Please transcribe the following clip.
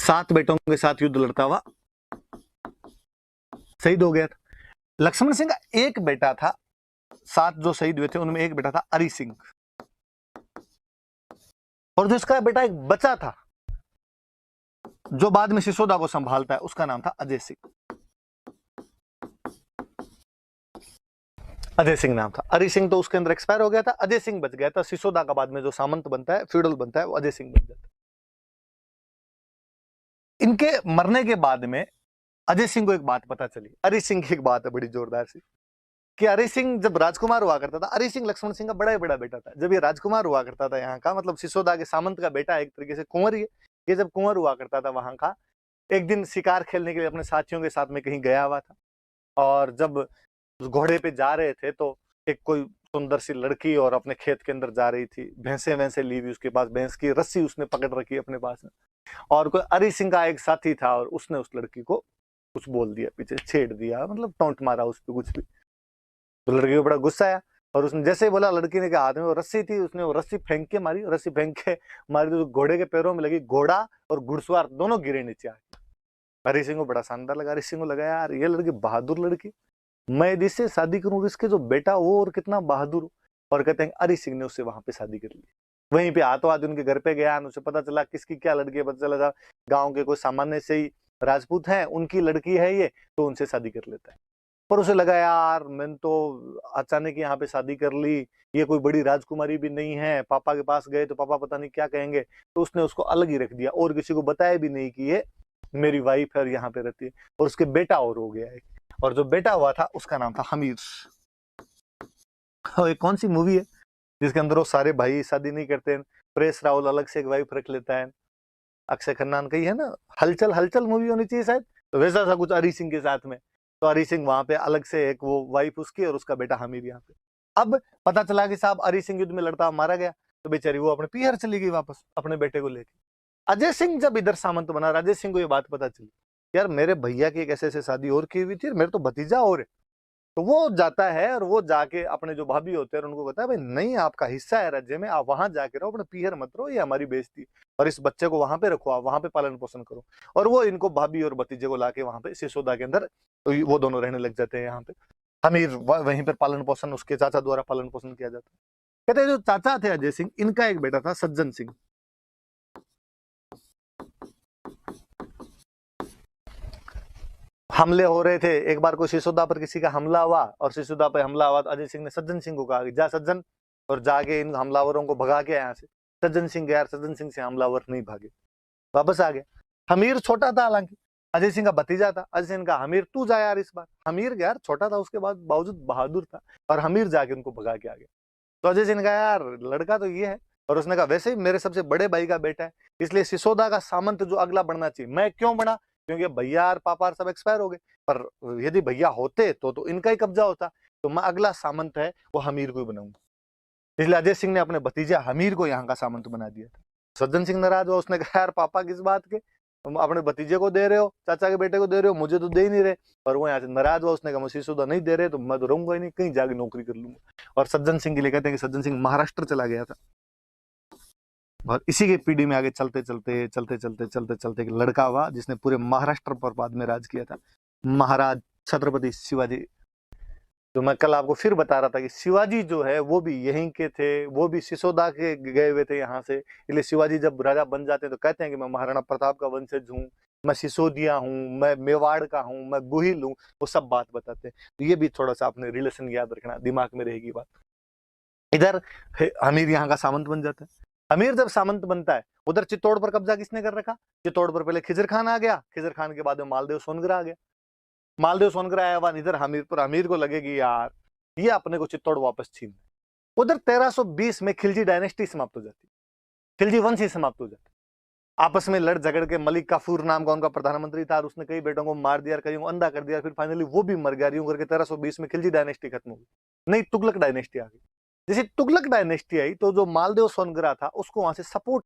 7 बेटों के साथ युद्ध लड़ता हुआ शहीद हो गया था। लक्ष्मण सिंह का एक बेटा था, 7 जो शहीद हुए थे उनमें एक बेटा था अरि सिंह, और जो इसका बेटा एक बच्चा था जो बाद में सिसोदा को संभालता है, उसका नाम था अजय सिंह। अजय सिंह नाम था। अरि सिंह तो उसके अंदर एक्सपायर हो गया था, अजय सिंह बच गया था। सिसोदा का बाद में जो सामंत बनता है, फ्यूडल बनता है, वो अजय सिंह बन जाता है। इनके मरने के बाद में अजय सिंह को एक बात पता चली। अरि सिंह की एक बात है बड़ी जोरदार सी, कि अरि सिंह जब राजकुमार हुआ करता था, अरि सिंह लक्ष्मण सिंह का बड़ा ही बड़ा बेटा था। जब ये राजकुमार हुआ करता था यहाँ का, मतलब सिसोदा के सामंत का बेटा, एक तरीके से कुंवर ही है। ये जब कुंवर हुआ करता था वहां का, एक दिन शिकार खेलने के लिए अपने साथियों के साथ में कहीं गया हुआ था, और जब घोड़े पे जा रहे थे तो एक कोई सुंदर सी लड़की और अपने खेत के अंदर जा रही थी, भैंसे वैंसे ली हुई उसके पास, भैंस की रस्सी उसने पकड़ रखी अपने पास में, और कोई अरि सिंह का एक साथी था और उसने उस लड़की को कुछ बोल दिया, पीछे छेड़ दिया, मतलब टोंट मारा उस पर कुछ भी। तो लड़की को बड़ा गुस्सा आया, और उसने जैसे ही बोला, लड़की ने कहा हाथ में वो रस्सी थी, उसने वो रस्सी फेंक के मारी, रस्सी फेंक के मारी तो घोड़े के पैरों में लगी, घोड़ा और घुड़सवार दोनों गिरे नीचे आके। हरि सिंह को बड़ा शानदार लगा। हरि सिंह को लगा यार ये लड़की बहादुर लड़की, मैं यदि इससे शादी करूं, इसके जो बेटा वो और कितना बहादुर। और कहते हैं हरि सिंह ने उससे वहां पे शादी कर ली। वहीं पे हाथों हाथ उनके घर पे गया, उसे पता चला किसकी क्या लड़की है, पता चला गाँव के कोई सामान्य से ही राजपूत है, उनकी लड़की है ये, तो उनसे शादी कर लेता है। पर उसे लगा यार मैंने तो अचानक यहाँ पे शादी कर ली, ये कोई बड़ी राजकुमारी भी नहीं है, पापा के पास गए तो पापा पता नहीं क्या कहेंगे, तो उसने उसको अलग ही रख दिया, और किसी को बताया भी नहीं कि ये मेरी वाइफ है और यहाँ पे रहती है। और उसके बेटा और हो गया है, और जो बेटा हुआ था उसका नाम था हमीर। और ये कौन सी मूवी है जिसके अंदर वो सारे भाई शादी नहीं करते हैं, परेश रावल अलग से एक वाइफ रख लेता है, अक्षय खन्ना का ही है ना, हलचल, हलचल मूवी होनी चाहिए शायद, तो वैसा सा कुछ हरि सिंह के साथ में। तो हरि सिंह वहां पे अलग से एक वो वाइफ उसकी, और उसका बेटा हमीर यहाँ पे। अब पता चला कि साहब हरि सिंह युद्ध में लड़ता मारा गया, तो बेचारी वो अपने पीहर चली गई वापस अपने बेटे को लेके। अजय सिंह जब इधर सामंत बना, अजय सिंह को ये बात पता चली, यार मेरे भैया की एक ऐसे ऐसे शादी और की हुई थी, मेरे तो भतीजा और है। तो वो जाता है और वो जाके अपने जो भाभी होते हैं उनको कहता है भाई नहीं, आपका हिस्सा है राज्य में, आप वहां जाके रहो, अपने पीहर मत रहो, ये हमारी बेइज्जती, और इस बच्चे को वहां पे रखो, आप वहां पे पालन पोषण करो। और वो इनको भाभी और भतीजे को लाके वहां पे सिसोदा के अंदर वो दोनों रहने लग जाते हैं यहाँ पे। हमीर वहीं पर पालन पोषण उसके चाचा द्वारा पालन पोषण किया जाता है। कहते हैं जो चाचा थे अजय सिंह, इनका एक बेटा था सज्जन सिंह। हमले हो रहे थे, एक बार को सिसोदा पर किसी का हमला हुआ, और सिसोदा पर हमला हुआ तो अजय सिंह ने सज्जन सिंह को कहा जा सज्जन, और जाके इन हमलावरों को भगा के यहाँ से। सज्जन सिंह गया, सज्जन सिंह से हमलावर नहीं भागे, वापस आ गया। हमीर छोटा था, हालांकि अजय सिंह का भतीजा था। अजय सिंह का हमीर तू जा यार इस बार। हमीर गया, छोटा था उसके बाद बावजूद बहादुर था, और हमीर जाके उनको भगा के आ गया। तो अजय सिंह ने कहा यार लड़का तो ये है, और उसने कहा वैसे ही मेरे सबसे बड़े भाई का बेटा है, इसलिए सिसोदा का सामंत जो अगला बनना चाहिए। मैं क्यों बना, क्योंकि भैया और पापा सब एक्सपायर हो गए, पर यदि भैया होते तो इनका ही कब्जा होता, तो मैं अगला सामंत है वो हमीर को ही बनाऊंगा। इसलिए अजय सिंह ने अपने भतीजा हमीर को यहाँ का सामंत बना दिया था। सज्जन सिंह नाराज हुआ, उसने कहा यार पापा किस बात के, तुम अपने भतीजे को दे रहे हो, चाचा के बेटे को दे रहे हो, मुझे तो दे ही नहीं रहे। और वो यहाँ से नाराज हुआ, उसने कहा मुझे सिसोदा नहीं दे रहे तो मैं तो रहूंगा ही नहीं, कहीं जाके नौकरी कर लूंगा। और सज्जन सिंह के लिए कहते हैं कि सज्जन सिंह महाराष्ट्र चला गया था। और इसी के पीढ़ी में आगे चलते चलते चलते चलते चलते चलते एक लड़का हुआ जिसने पूरे महाराष्ट्र पर बाद में राज किया था, महाराज छत्रपति शिवाजी। तो मैं कल आपको फिर बता रहा था कि शिवाजी जो है वो भी यहीं के थे, वो भी सिसोदा के गए हुए थे यहाँ से। इसलिए शिवाजी जब राजा बन जाते हैं तो कहते हैं कि मैं महाराणा प्रताप का वंशज हूँ, मैं सिसोदिया हूँ, मैं मेवाड़ का हूँ, मैं गुहिल हूँ, वो सब बात बताते हैं। तो ये भी थोड़ा सा आपने रिलेशन याद रखना, दिमाग में रहेगी बात। इधर अमीर यहाँ का सामंत बन जाता है। अमीर जब सामंत बनता है, उधर चित्तौड़ पर कब्जा किसने कर रखा, चित्तौड़ पर पहले खिजर खान आ गया, खिजर खान के बाद में मालदेव सोनगरा आ गया। मालदेव सोनगरा आया बाद इधर हमीर पर, अमीर को लगेगी यार ये अपने को चित्तौड़ वापस छीन। उधर 1320 में खिलजी डायनेस्टी समाप्त हो जाती, खिलजी वंश ही समाप्त हो जाता। आपस में लड़ झगड़ के मलिक काफूर नाम का उनका प्रधानमंत्री था, और उसने कई बेटों को मार दिया, कईयों को अंधा कर दिया, फिर फाइनली वो भी मर गया। यूं करके 1320 में खिलजी डायनेस्टी खत्म हो गई। नई तुगलक डायनेस्टी आ गई। जैसे तुगलक डायनेस्टी आई तो जो मालदेव सोनगरा था उसको वहां से सपोर्ट